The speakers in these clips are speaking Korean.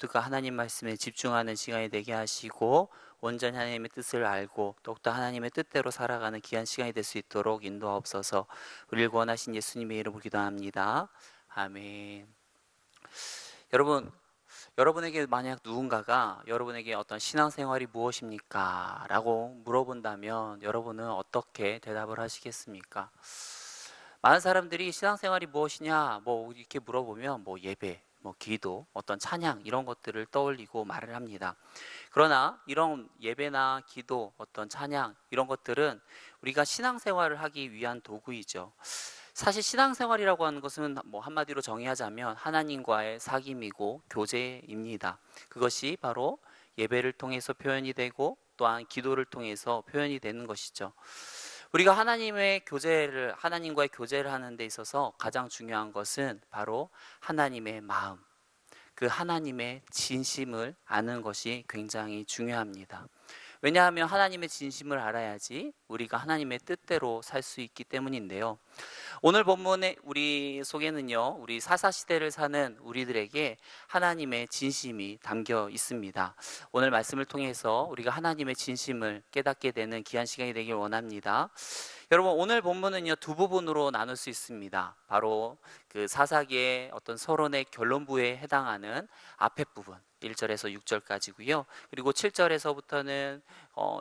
모두가 하나님 말씀에 집중하는 시간이 되게 하시고 온전히 하나님의 뜻을 알고 더욱더 하나님의 뜻대로 살아가는 귀한 시간이 될 수 있도록 인도하옵소서. 우리를 구원하신 예수님의 이름으로 기도합니다. 아멘. 여러분에게 만약 누군가가 여러분에게 어떤 신앙생활이 무엇입니까? 라고 물어본다면 여러분은 어떻게 대답을 하시겠습니까? 많은 사람들이 신앙생활이 무엇이냐 이렇게 물어보면 예배, 기도, 어떤 찬양 이런 것들을 떠올리고 말을 합니다. 그러나 이런 예배나 기도, 어떤 찬양 이런 것들은 우리가 신앙생활을 하기 위한 도구이죠. 사실 신앙생활이라고 하는 것은 한마디로 정의하자면 하나님과의 사귐이고 교제입니다. 그것이 바로 예배를 통해서 표현이 되고 또한 기도를 통해서 표현이 되는 것이죠. 우리가 하나님과의 교제를 하는 데 있어서 가장 중요한 것은 바로 하나님의 마음, 그 하나님의 진심을 아는 것이 굉장히 중요합니다. 왜냐하면 하나님의 진심을 알아야지 우리가 하나님의 뜻대로 살 수 있기 때문인데요. 오늘 본문의 우리 속에는요, 우리 사사시대를 사는 우리들에게 하나님의 진심이 담겨 있습니다. 오늘 말씀을 통해서 우리가 하나님의 진심을 깨닫게 되는 귀한 시간이 되길 원합니다. 여러분, 오늘 본문은요, 두 부분으로 나눌 수 있습니다. 바로 그 사사기의 어떤 서론의 결론부에 해당하는 앞에 부분 1절에서 6절까지고요. 그리고 7절에서부터는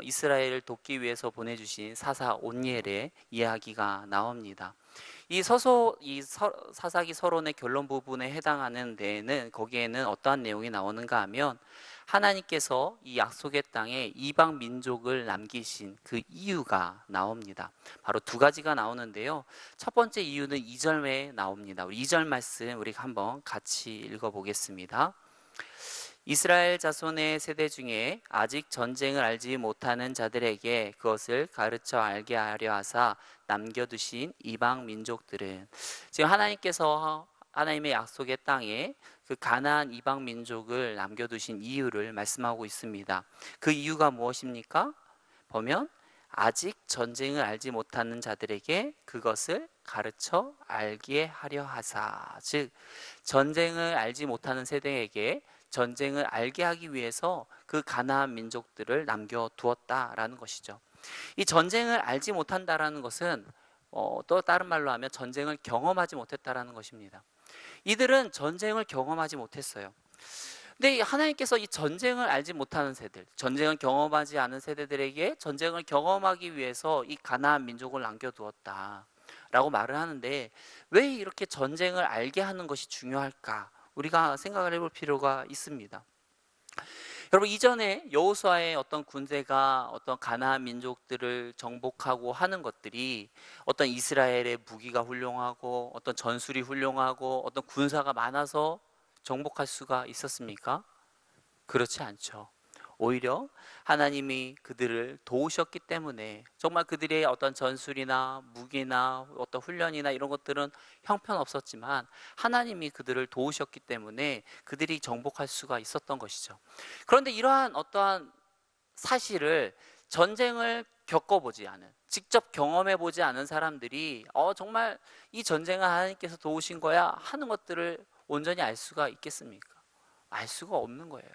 이스라엘을 돕기 위해서 보내주신 사사 온니엘의 이야기가 나옵니다. 사사기 서론의 결론 부분에 해당하는 데에는 거기에는 어떠한 내용이 나오는가 하면 하나님께서 이 약속의 땅에 이방 민족을 남기신 그 이유가 나옵니다. 바로 두 가지가 나오는데요. 첫 번째 이유는 2절에 나옵니다. 우리 2절 말씀 우리가 한번 같이 읽어보겠습니다. 이스라엘 자손의 세대 중에 아직 전쟁을 알지 못하는 자들에게 그것을 가르쳐 알게 하려 하사 남겨두신 이방 민족들은, 지금 하나님께서 하나님의 약속의 땅에 그 가나안 이방 민족을 남겨두신 이유를 말씀하고 있습니다. 그 이유가 무엇입니까? 보면 아직 전쟁을 알지 못하는 자들에게 그것을 가르쳐 알게 하려 하사, 즉 전쟁을 알지 못하는 세대에게 전쟁을 알게 하기 위해서 그 가나안 민족들을 남겨두었다라는 것이죠. 이 전쟁을 알지 못한다라는 것은 또 다른 말로 하면 전쟁을 경험하지 못했다라는 것입니다. 이들은 전쟁을 경험하지 못했어요. 근데 하나님께서 이 전쟁을 알지 못하는 세대들, 전쟁을 경험하지 않은 세대들에게 전쟁을 경험하기 위해서 이 가나안 민족을 남겨두었다라고 말을 하는데, 왜 이렇게 전쟁을 알게 하는 것이 중요할까? 우리가 생각을 해볼 필요가 있습니다. 여러분, 이전에 여호수아의 어떤 군대가 어떤 가나안 민족들을 정복하고 하는 것들이 어떤 이스라엘의 무기가 훌륭하고 어떤 전술이 훌륭하고 어떤 군사가 많아서 정복할 수가 있었습니까? 그렇지 않죠. 오히려 하나님이 그들을 도우셨기 때문에 정말 그들의 어떤 전술이나 무기나 어떤 훈련이나 이런 것들은 형편없었지만 하나님이 그들을 도우셨기 때문에 그들이 정복할 수가 있었던 것이죠. 그런데 이러한 어떠한 사실을 전쟁을 겪어보지 않은, 직접 경험해보지 않은 사람들이 정말 이 전쟁을 하나님께서 도우신 거야 하는 것들을 온전히 알 수가 있겠습니까? 알 수가 없는 거예요.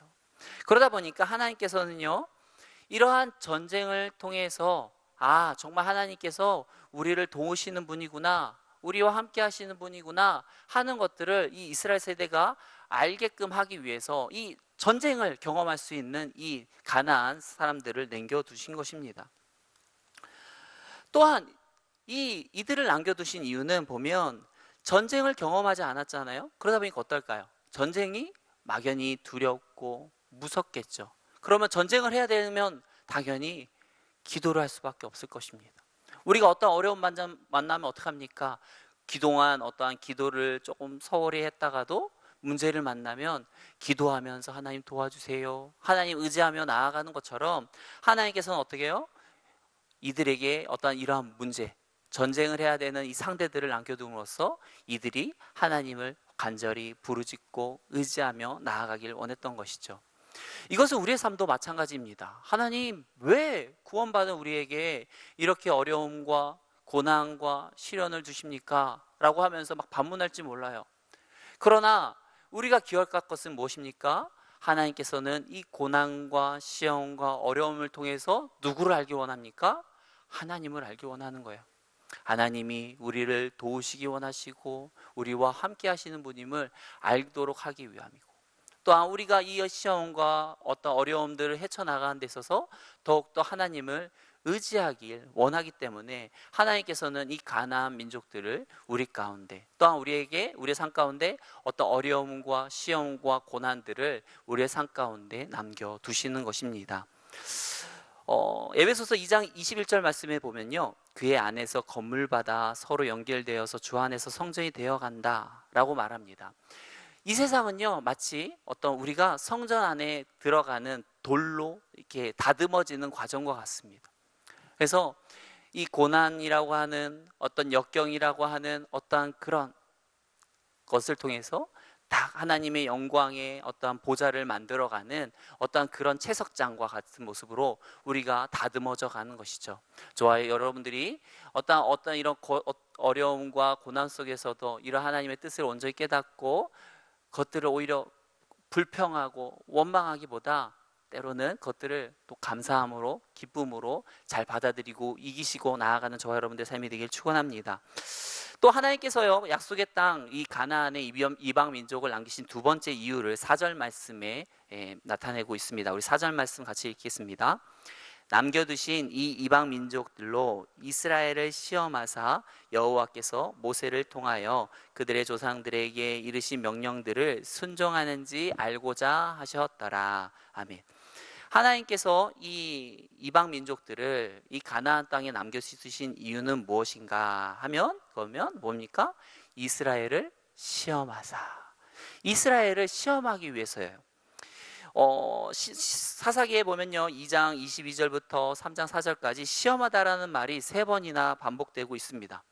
그러다 보니까 하나님께서는요, 이러한 전쟁을 통해서 정말 하나님께서 우리를 도우시는 분이구나, 우리와 함께 하시는 분이구나 하는 것들을 이 이스라엘 세대가 알게끔 하기 위해서 이 전쟁을 경험할 수 있는 이 가나안 사람들을 남겨두신 것입니다. 또한 이들을 남겨두신 이유는 보면 전쟁을 경험하지 않았잖아요. 그러다 보니까 어떨까요? 전쟁이 막연히 두렵고 무섭겠죠. 그러면 전쟁을 해야 되면 당연히 기도를 할 수밖에 없을 것입니다. 우리가 어떤 어려운 만나면 어떡합니까? 그동안 어떠한 기도를 조금 소홀히 했다가도 문제를 만나면 기도하면서 하나님 도와주세요, 하나님 의지하며 나아가는 것처럼 하나님께서는 어떻게 해요? 이들에게 어떤 이러한 문제, 전쟁을 해야 되는 이 상대들을 남겨둠으로써 이들이 하나님을 간절히 부르짖고 의지하며 나아가길 원했던 것이죠. 이것은 우리의 삶도 마찬가지입니다. 하나님, 왜 구원받은 우리에게 이렇게 어려움과 고난과 시련을 주십니까? 라고 하면서 막 반문할지 몰라요. 그러나 우리가 기억할 것은 무엇입니까? 하나님께서는 이 고난과 시험과 어려움을 통해서 누구를 알기 원합니까? 하나님을 알기 원하는 거예요. 하나님이 우리를 도우시기 원하시고 우리와 함께 하시는 분임을 알도록 하기 위함이고, 또한 우리가 이 시험과 어떤 어려움들을 헤쳐나가는 데 있어서 더욱더 하나님을 의지하길 원하기 때문에 하나님께서는 이 가나안 민족들을 우리 가운데, 또한 우리의 삶 가운데 어떤 어려움과 시험과 고난들을 우리의 삶 가운데 남겨두시는 것입니다. 에베소서 2장 21절 말씀에 보면요, 그의 안에서 건물받아 서로 연결되어서 주 안에서 성전이 되어간다 라고 말합니다. 이 세상은요, 마치 어떤 우리가 성전 안에 들어가는 돌로 이렇게 다듬어지는 과정과 같습니다. 그래서 이 고난이라고 하는 어떤 역경이라고 하는 어떠한 그런 것을 통해서 다 하나님의 영광의 어떠한 보좌를 만들어가는 어떠한 그런 채석장과 같은 모습으로 우리가 다듬어져 가는 것이죠. 저와 여러분들이 어떤 이런 어려움과 고난 속에서도 이런 하나님의 뜻을 온전히 깨닫고 그것들을 오히려 불평하고 원망하기보다 때로는 그것들을 또 감사함으로, 기쁨으로 잘 받아들이고 이기시고 나아가는 저와 여러분들의 삶이 되길 축원합니다. 또 하나님께서요, 약속의 땅 이 가나안의 이방 민족을 남기신 두 번째 이유를 4절 말씀에 나타내고 있습니다. 우리 4절 말씀 같이 읽겠습니다. 남겨두신 이 이방 민족들로 이스라엘을 시험하사 여호와께서 모세를 통하여 그들의 조상들에게 이르신 명령들을 순종하는지 알고자 하셨더라. 아멘. 하나님께서 이 이방 민족들을 이 가나안 땅에 남겨두신 이유는 무엇인가 하면, 그러면 뭡니까? 이스라엘을 시험하사, 이스라엘을 시험하기 위해서예요. 사사기에 보면요, 2장 22절부터 3장 4절까지 시험하다라는 말이 3번이나 반복되고 있습니다.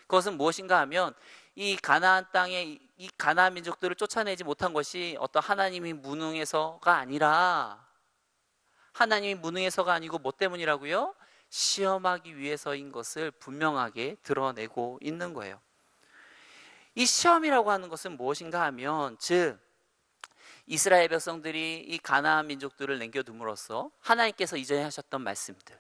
그것은 무엇인가 하면 이 가나안 땅에 이 가나안 민족들을 쫓아내지 못한 것이 어떤 하나님이 무능해서가 아니라, 하나님이 무능해서가 아니고 뭐 때문이라고요? 시험하기 위해서인 것을 분명하게 드러내고 있는 거예요. 이 시험이라고 하는 것은 무엇인가 하면, 즉 이스라엘 백성들이 이 가나안 민족들을 남겨둠으로써 하나님께서 이전에 하셨던 말씀들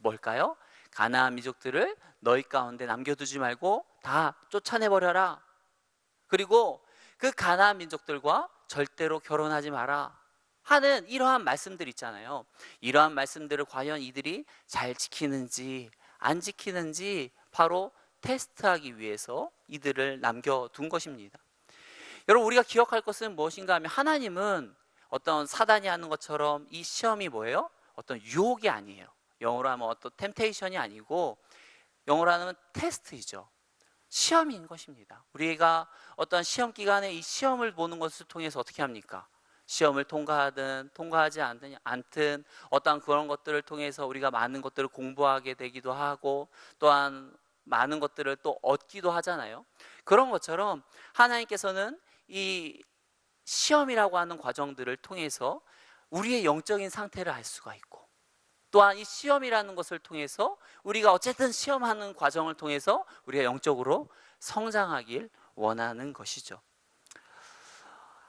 뭘까요? 가나안 민족들을 너희 가운데 남겨두지 말고 다 쫓아내버려라. 그리고 그 가나안 민족들과 절대로 결혼하지 마라 하는 이러한 말씀들 있잖아요. 이러한 말씀들을 과연 이들이 잘 지키는지 안 지키는지 바로 테스트하기 위해서 이들을 남겨둔 것입니다. 여러분, 우리가 기억할 것은 무엇인가 하면, 하나님은 어떤 사단이 하는 것처럼 이 시험이 뭐예요? 어떤 유혹이 아니에요. 영어로 하면 어떤 템테이션이 아니고, 영어로 하면 테스트이죠. 시험인 것입니다. 우리가 어떤 시험 기간에 이 시험을 보는 것을 통해서 어떻게 합니까? 시험을 통과하든 통과하지 않든 어떤 그런 것들을 통해서 우리가 많은 것들을 공부하게 되기도 하고, 또한 많은 것들을 또 얻기도 하잖아요. 그런 것처럼 하나님께서는 이 시험이라고 하는 과정들을 통해서 우리의 영적인 상태를 알 수가 있고, 또한 이 시험이라는 것을 통해서 우리가 어쨌든 시험하는 과정을 통해서 우리가 영적으로 성장하길 원하는 것이죠.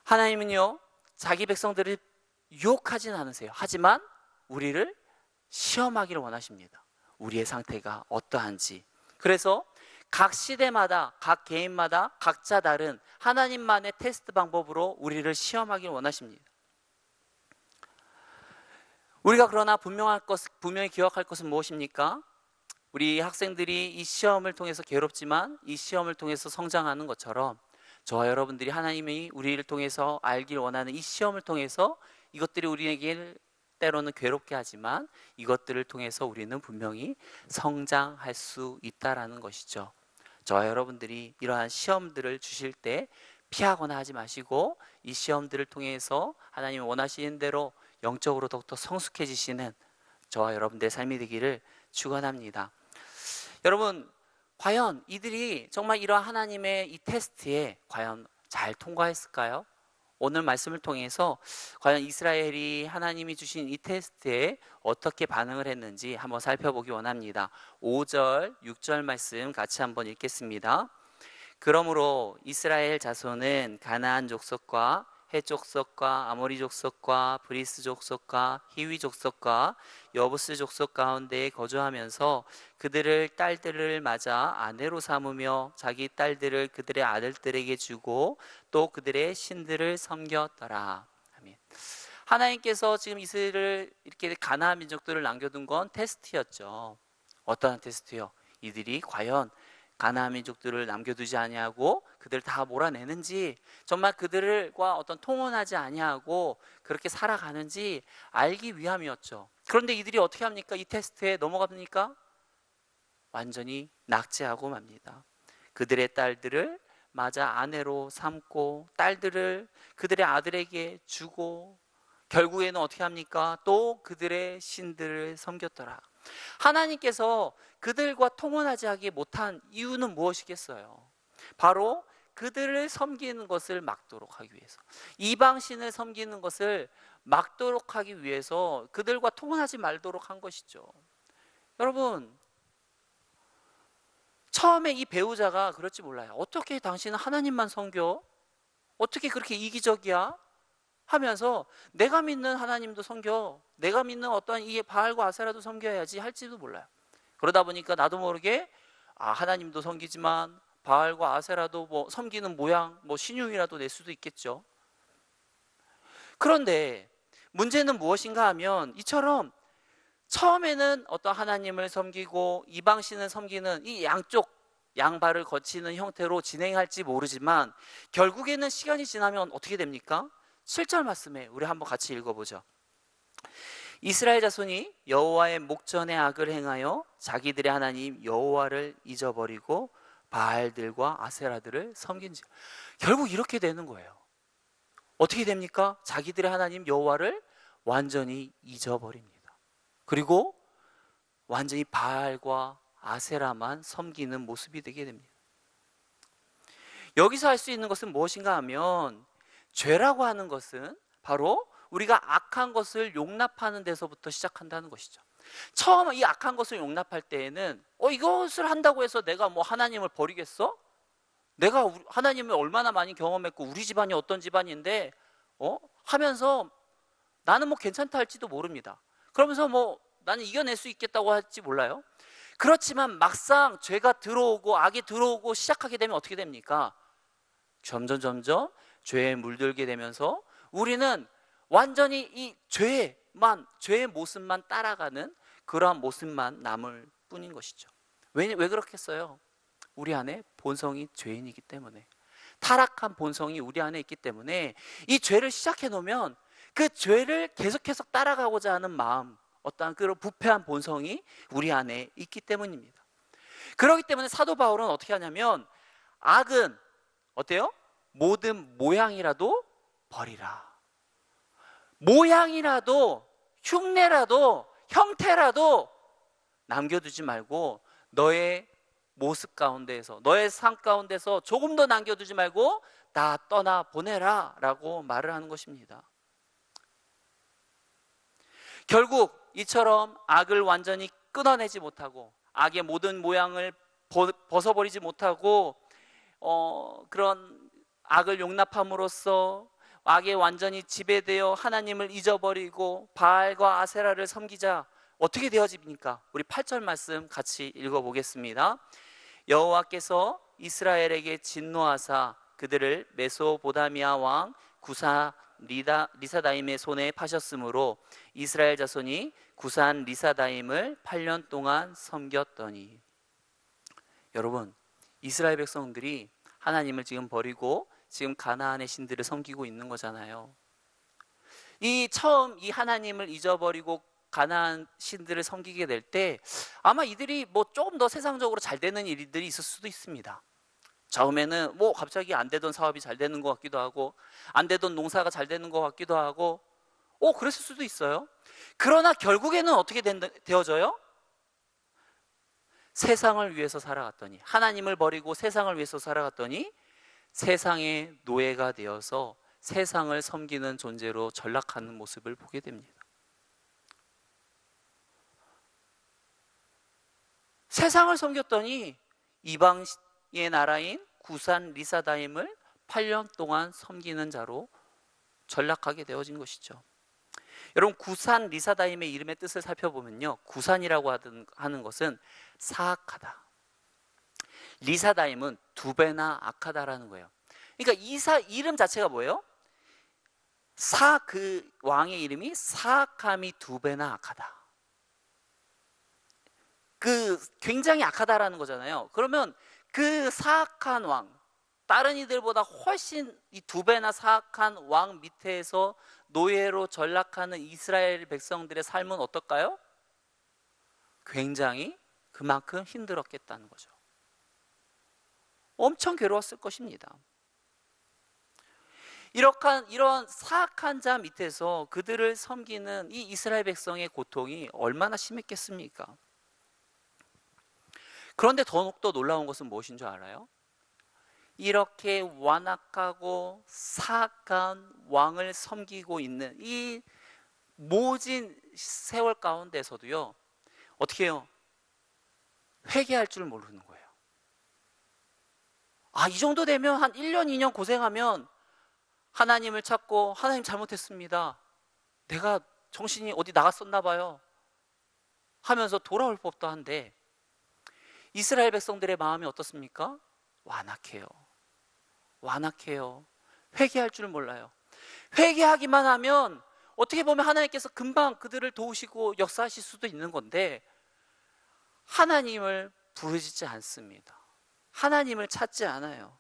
하나님은요, 자기 백성들을 유혹하진 않으세요. 하지만 우리를 시험하기를 원하십니다. 우리의 상태가 어떠한지. 그래서 각 시대마다, 각 개인마다 각자 다른 하나님만의 테스트 방법으로 우리를 시험하길 원하십니다. 우리가 그러나 분명히 기억할 것은 무엇입니까? 우리 학생들이 이 시험을 통해서 괴롭지만 이 시험을 통해서 성장하는 것처럼, 저와 여러분들이 하나님이 우리를 통해서 알길 원하는 이 시험을 통해서 이것들이 우리에게 때로는 괴롭게 하지만 이것들을 통해서 우리는 분명히 성장할 수 있다라는 것이죠. 저와 여러분들이 이러한 시험들을 주실 때 피하거나 하지 마시고, 이 시험들을 통해서 하나님이 원하시는 대로 영적으로 더욱더 성숙해지시는 저와 여러분들의 삶이 되기를 축원합니다. 여러분, 과연 이들이 정말 이러한 하나님의 이 테스트에 과연 잘 통과했을까요? 오늘 말씀을 통해서 과연 이스라엘이 하나님이 주신 이 테스트에 어떻게 반응을 했는지 한번 살펴보기 원합니다. 5절, 6절 말씀 같이 한번 읽겠습니다. 그러므로 이스라엘 자손은 가나안 족속과 헷 족속과 아모리 족속과 브리스 족속과 히위 족속과 여부스 족속 가운데에 거주하면서 그들을 딸들을 맞아 아내로 삼으며 자기 딸들을 그들의 아들들에게 주고 또 그들의 신들을 섬겼더라. 아멘. 하나님께서 지금 이스라엘을 이렇게 가나안 민족들을 남겨둔 건 테스트였죠. 어떠한 테스트요? 이들이 과연 가나안 민족들을 남겨두지 아니하고 그들을 다 몰아내는지, 정말 그들과 어떤 통혼하지 아니하고 그렇게 살아가는지 알기 위함이었죠. 그런데 이들이 어떻게 합니까? 이 테스트에 넘어갑니까? 완전히 낙제하고 맙니다. 그들의 딸들을 맞아 아내로 삼고 딸들을 그들의 아들에게 주고 결국에는 어떻게 합니까? 또 그들의 신들을 섬겼더라. 하나님께서 그들과 통혼하지 하기 못한 이유는 무엇이겠어요? 바로 그들을 섬기는 것을 막도록 하기 위해서, 이방신을 섬기는 것을 막도록 하기 위해서 그들과 통혼하지 말도록 한 것이죠. 여러분, 처음에 이 배우자가 그럴지 몰라요. 어떻게 당신은 하나님만 섬겨? 어떻게 그렇게 이기적이야? 하면서 내가 믿는 하나님도 섬겨, 내가 믿는 어떤 이 바알과 아세라도 섬겨야지 할지도 몰라요. 그러다 보니까 나도 모르게 하나님도 섬기지만 바알과 아세라도 뭐 섬기는 모양, 뭐 신용이라도 낼 수도 있겠죠. 그런데 문제는 무엇인가 하면 이처럼 처음에는 어떤 하나님을 섬기고 이방신을 섬기는 이 양쪽 양발을 거치는 형태로 진행할지 모르지만 결국에는 시간이 지나면 어떻게 됩니까? 7절 말씀에 우리 한번 같이 읽어보죠. 이스라엘 자손이 여호와의 목전에 악을 행하여 자기들의 하나님 여호와를 잊어버리고 바알들과 아세라들을 섬긴지. 결국 이렇게 되는 거예요. 어떻게 됩니까? 자기들의 하나님 여호와를 완전히 잊어버립니다. 그리고 완전히 바알과 아세라만 섬기는 모습이 되게 됩니다. 여기서 할 수 있는 것은 무엇인가 하면, 죄라고 하는 것은 바로 우리가 악한 것을 용납하는 데서부터 시작한다는 것이죠. 처음 이 악한 것을 용납할 때에는 이것을 한다고 해서 내가 뭐 하나님을 버리겠어? 내가 하나님을 얼마나 많이 경험했고 우리 집안이 어떤 집안인데 하면서 나는 뭐 괜찮다 할지도 모릅니다. 그러면서 뭐 나는 이겨낼 수 있겠다고 할지 몰라요. 그렇지만 막상 죄가 들어오고 악이 들어오고 시작하게 되면 어떻게 됩니까? 점점 죄에 물들게 되면서 우리는 완전히 이 죄의 모습만 따라가는 그러한 모습만 남을 뿐인 것이죠. 왜 그렇겠어요? 우리 안에 본성이 죄인이기 때문에, 타락한 본성이 우리 안에 있기 때문에 이 죄를 시작해 놓으면 그 죄를 계속해서 따라가고자 하는 마음, 어떠한 그런 부패한 본성이 우리 안에 있기 때문입니다. 그렇기 때문에 사도 바울은 어떻게 하냐면, 악은 어때요? 모든 모양이라도 버리라. 모양이라도 흉내라도 형태라도 남겨두지 말고 너의 모습 가운데에서, 너의 삶 가운데서 조금도 남겨두지 말고 다 떠나보내라 라고 말을 하는 것입니다. 결국 이처럼 악을 완전히 끊어내지 못하고 악의 모든 모양을 벗어버리지 못하고 그런 악을 용납함으로써 악에 완전히 지배되어 하나님을 잊어버리고 바알과 아세라를 섬기자 어떻게 되어집니까? 우리 8절 말씀 같이 읽어보겠습니다. 여호와께서 이스라엘에게 진노하사 그들을 메소보다미아 왕 구사 리사다임의 손에 파셨으므로 이스라엘 자손이 구산 리사다임을 8년 동안 섬겼더니. 여러분, 이스라엘 백성들이 하나님을 지금 버리고 지금 가나안의 신들을 섬기고 있는 거잖아요. 처음 이 하나님을 잊어버리고 가나안 신들을 섬기게 될 때 아마 이들이 뭐 조금 더 세상적으로 잘 되는 일들이 있을 수도 있습니다. 처음에는 뭐 갑자기 안 되던 사업이 잘 되는 것 같기도 하고 안 되던 농사가 잘 되는 것 같기도 하고 그랬을 수도 있어요. 그러나 결국에는 어떻게 되어져요? 세상을 위해서 살아갔더니, 하나님을 버리고 세상을 위해서 살아갔더니 세상의 노예가 되어서 세상을 섬기는 존재로 전락하는 모습을 보게 됩니다. 세상을 섬겼더니 이방의 나라인 구산 리사다임을 8년 동안 섬기는 자로 전락하게 되어진 것이죠. 여러분, 구산 리사다임의 이름의 뜻을 살펴보면요, 구산이라고 하는 것은 사악하다, 리사다임은 두 배나 악하다라는 거예요. 그러니까 이름 자체가 뭐예요? 그 왕의 이름이 사악함이 두 배나 악하다. 굉장히 악하다라는 거잖아요. 그러면 그 사악한 왕, 다른 이들보다 훨씬 이 두 배나 사악한 왕 밑에서 노예로 전락하는 이스라엘 백성들의 삶은 어떨까요? 굉장히 그만큼 힘들었겠다는 거죠. 엄청 괴로웠을 것입니다. 이런 사악한 자 밑에서 그들을 섬기는 이 이스라엘 백성의 고통이 얼마나 심했겠습니까? 그런데 더욱더 놀라운 것은 무엇인 줄 알아요? 이렇게 완악하고 사악한 왕을 섬기고 있는 이 모진 세월 가운데서도요, 어떻게 해요? 회개할 줄 모르는 거예요. 이 정도 되면 한 1년, 2년 고생하면 하나님을 찾고, 하나님 잘못했습니다, 내가 정신이 어디 나갔었나 봐요 하면서 돌아올 법도 한데, 이스라엘 백성들의 마음이 어떻습니까? 완악해요. 회개할 줄 몰라요. 회개하기만 하면 어떻게 보면 하나님께서 금방 그들을 도우시고 역사하실 수도 있는 건데, 하나님을 부르짖지 않습니다. 하나님을 찾지 않아요.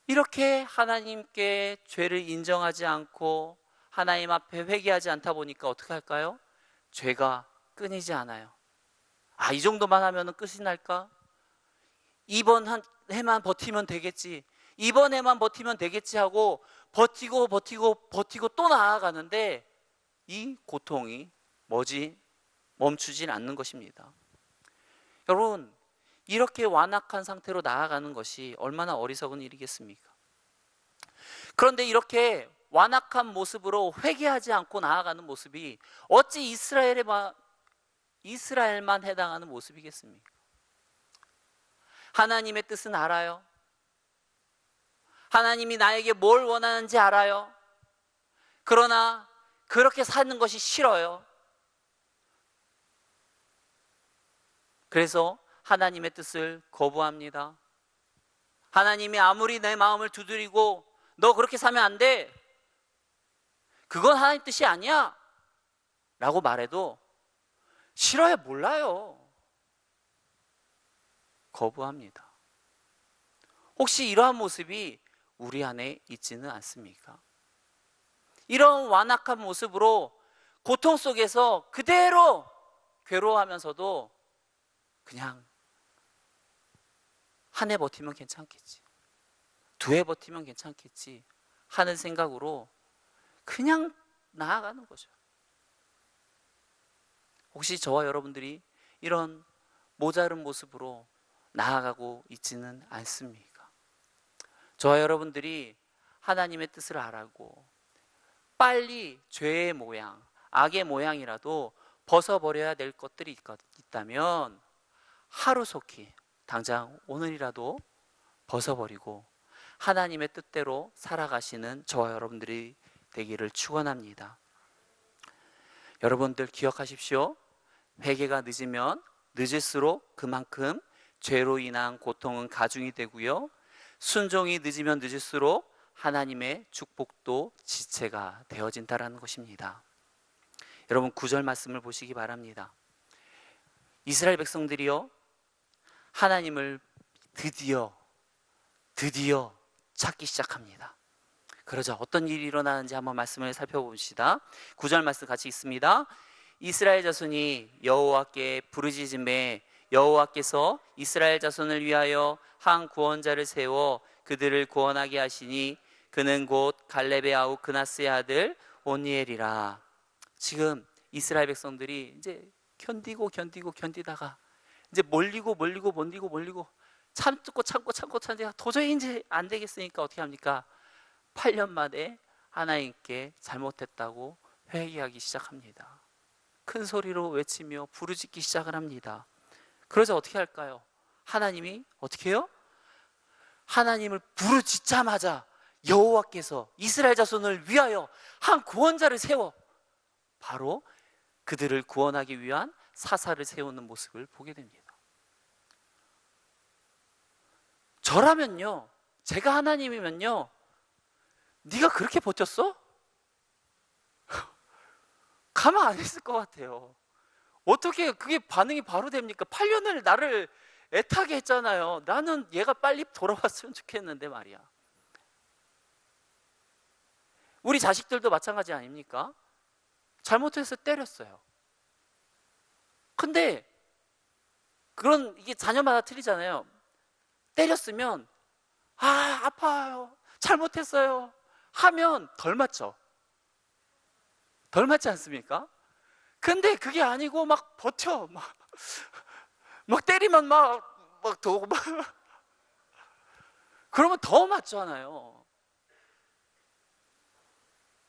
이렇게 하나님께 죄를 인정하지 않고 하나님 앞에 회개하지 않다 보니까 어떻게 할까요? 죄가 끊이지 않아요. 이 정도만 하면 끝이 날까? 이번 한 해만 버티면 되겠지, 이번 해만 버티면 되겠지 하고 버티고 또 나아가는데, 이 고통이 멈추질 않는 것입니다. 여러분, 이렇게 완악한 상태로 나아가는 것이 얼마나 어리석은 일이겠습니까? 그런데 이렇게 완악한 모습으로 회개하지 않고 나아가는 모습이 어찌 이스라엘만 해당하는 모습이겠습니까? 하나님의 뜻은 알아요. 하나님이 나에게 뭘 원하는지 알아요. 그러나 그렇게 사는 것이 싫어요. 그래서 하나님의 뜻을 거부합니다. 하나님이 아무리 내 마음을 두드리고 너 그렇게 사면 안 돼, 그건 하나님 뜻이 아니야 라고 말해도 싫어요, 몰라요. 거부합니다. 혹시 이러한 모습이 우리 안에 있지는 않습니까? 이런 완악한 모습으로 고통 속에서 그대로 괴로워하면서도 그냥 한 해 버티면 괜찮겠지, 두 해 버티면 괜찮겠지 하는 생각으로 그냥 나아가는 거죠. 혹시 저와 여러분들이 이런 모자른 모습으로 나아가고 있지는 않습니까? 저와 여러분들이 하나님의 뜻을 알고 빨리 죄의 모양, 악의 모양이라도 벗어버려야 될 것들이 있다면 하루속히 당장 오늘이라도 벗어버리고 하나님의 뜻대로 살아가시는 저와 여러분들이 되기를 축원합니다. 여러분들 기억하십시오. 회개가 늦으면 늦을수록 그만큼 죄로 인한 고통은 가중이 되고요, 순종이 늦으면 늦을수록 하나님의 축복도 지체가 되어진다는 것입니다. 여러분, 9절 말씀을 보시기 바랍니다. 이스라엘 백성들이요, 하나님을 드디어 찾기 시작합니다. 그러자 어떤 일이 일어나는지 한번 말씀을 살펴봅시다. 9절 말씀 같이 있습니다. 이스라엘 자손이 여호와께 부르짖음에 여호와께서 이스라엘 자손을 위하여 한 구원자를 세워 그들을 구원하게 하시니 그는 곧 갈렙의 아우 그나스의 아들 온니엘이라. 지금 이스라엘 백성들이 이제 견디다가 이제 몰리고 참고 도저히 이제 안 되겠으니까 어떻게 합니까? 8년 만에 하나님께 잘못했다고 회개하기 시작합니다. 큰 소리로 외치며 부르짖기 시작을 합니다. 그러자 어떻게 할까요? 하나님이 어떻게 해요? 하나님을 부르짖자마자 여호와께서 이스라엘 자손을 위하여 한 구원자를 세워 바로 그들을 구원하기 위한 사사를 세우는 모습을 보게 됩니다. 저라면요, 제가 하나님이면요, 네가 그렇게 버텼어? 가만 안 있을 것 같아요. 어떻게 그게 반응이 바로 됩니까? 8년을 나를 애타게 했잖아요. 나는 얘가 빨리 돌아왔으면 좋겠는데 말이야. 우리 자식들도 마찬가지 아닙니까? 잘못해서 때렸어요. 근데 이게 자녀마다 틀리잖아요. 때렸으면 아파요, 잘못했어요 하면 덜 맞죠? 덜 맞지 않습니까? 근데 그게 아니고 막 버텨, 막 때리면 막 더 그러면 더 맞잖아요.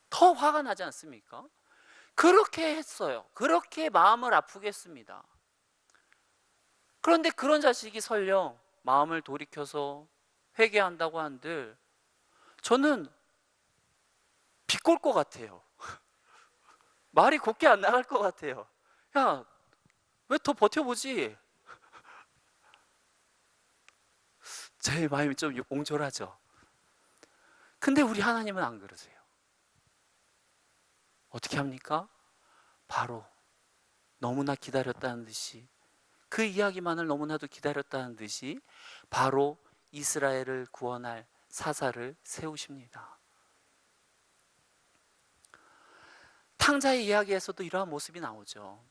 더 화가 나지 않습니까? 그렇게 했어요. 그렇게 마음을 아프게 했습니다. 그런데 그런 자식이 설령 마음을 돌이켜서 회개한다고 한들 저는 비꼴 것 같아요. 말이 곱게 안 나갈 것 같아요. 야, 왜 더 버텨보지? 제 마음이 좀 옹졸하죠. 근데 우리 하나님은 안 그러세요. 어떻게 합니까? 바로 너무나 기다렸다는 듯이, 그 이야기만을 너무나도 기다렸다는 듯이 바로 이스라엘을 구원할 사사를 세우십니다. 탕자의 이야기에서도 이러한 모습이 나오죠.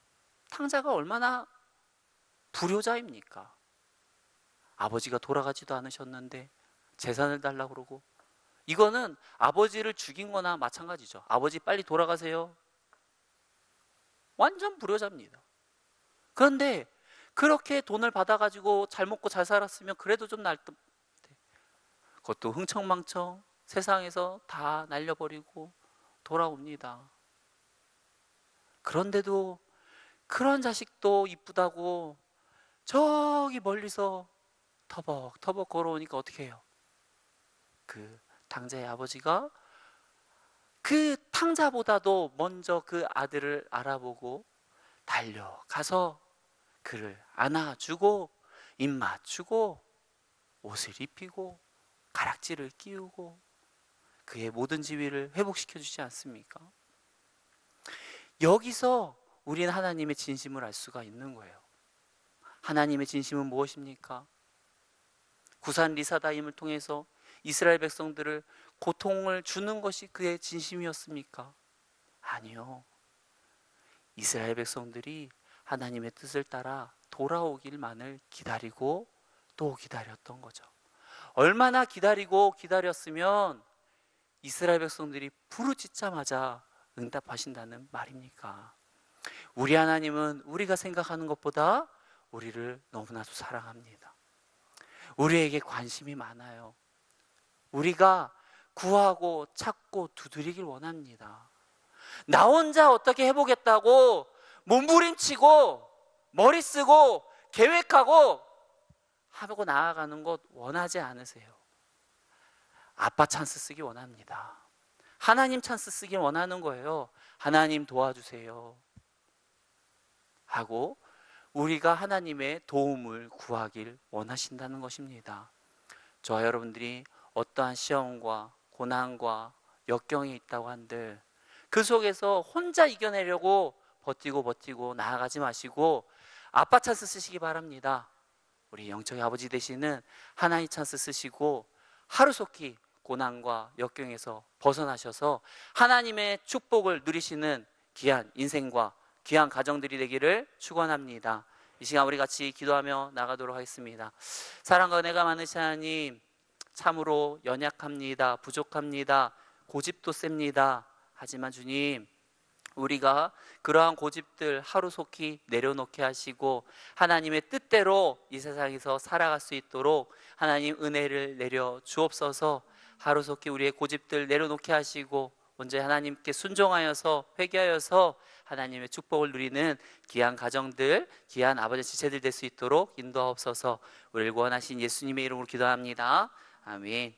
탕자가 얼마나 불효자입니까? 아버지가 돌아가지도 않으셨는데 재산을 달라고 그러고, 이거는 아버지를 죽인 거나 마찬가지죠. 아버지 빨리 돌아가세요. 완전 불효자입니다. 그런데 그렇게 돈을 받아가지고 잘 먹고 잘 살았으면 그래도 좀 날 듯. 그것도 흥청망청 세상에서 다 날려버리고 돌아옵니다. 그런데도 그런 자식도 이쁘다고 저기 멀리서 터벅터벅 걸어오니까 어떻게 해요? 그 탕자의 아버지가 그 탕자보다도 먼저 그 아들을 알아보고 달려가서 그를 안아주고 입 맞추고 옷을 입히고 가락지를 끼우고 그의 모든 지위를 회복시켜 주지 않습니까? 여기서 우리는 하나님의 진심을 알 수가 있는 거예요. 하나님의 진심은 무엇입니까? 구산 리사다임을 통해서 이스라엘 백성들을 고통을 주는 것이 그의 진심이었습니까? 아니요. 이스라엘 백성들이 하나님의 뜻을 따라 돌아오길만을 기다리고 또 기다렸던 거죠. 얼마나 기다리고 기다렸으면 이스라엘 백성들이 부르짖자마자 응답하신다는 말입니까? 우리 하나님은 우리가 생각하는 것보다 우리를 너무나도 사랑합니다. 우리에게 관심이 많아요. 우리가 구하고 찾고 두드리길 원합니다. 나 혼자 어떻게 해보겠다고 몸부림치고 머리 쓰고 계획하고 하고 나아가는 것 원하지 않으세요. 아빠 찬스 쓰기 원합니다. 하나님 찬스 쓰기 원하는 거예요. 하나님 도와주세요 하고 우리가 하나님의 도움을 구하길 원하신다는 것입니다. 저와 여러분들이 어떠한 시험과 고난과 역경이 있다고 한들 그 속에서 혼자 이겨내려고 버티고 나아가지 마시고 아빠 찬스 쓰시기 바랍니다. 우리 영적인 아버지 되시는 하나님 찬스 쓰시고 하루속히 고난과 역경에서 벗어나셔서 하나님의 축복을 누리시는 귀한 인생과 귀한 가정들이 되기를 축원합니다. 이 시간 우리 같이 기도하며 나가도록 하겠습니다. 사랑과 은혜가 많으신 하나님, 참으로 연약합니다. 부족합니다. 고집도 셉니다. 하지만 주님, 우리가 그러한 고집들 하루속히 내려놓게 하시고 하나님의 뜻대로 이 세상에서 살아갈 수 있도록 하나님 은혜를 내려 주옵소서. 하루속히 우리의 고집들 내려놓게 하시고 언제 하나님께 순종하여서 회개하여서 하나님의 축복을 누리는 귀한 가정들, 귀한 아버지 지체들 될 수 있도록 인도하옵소서. 우리를 구원하신 예수님의 이름으로 기도합니다. 아멘.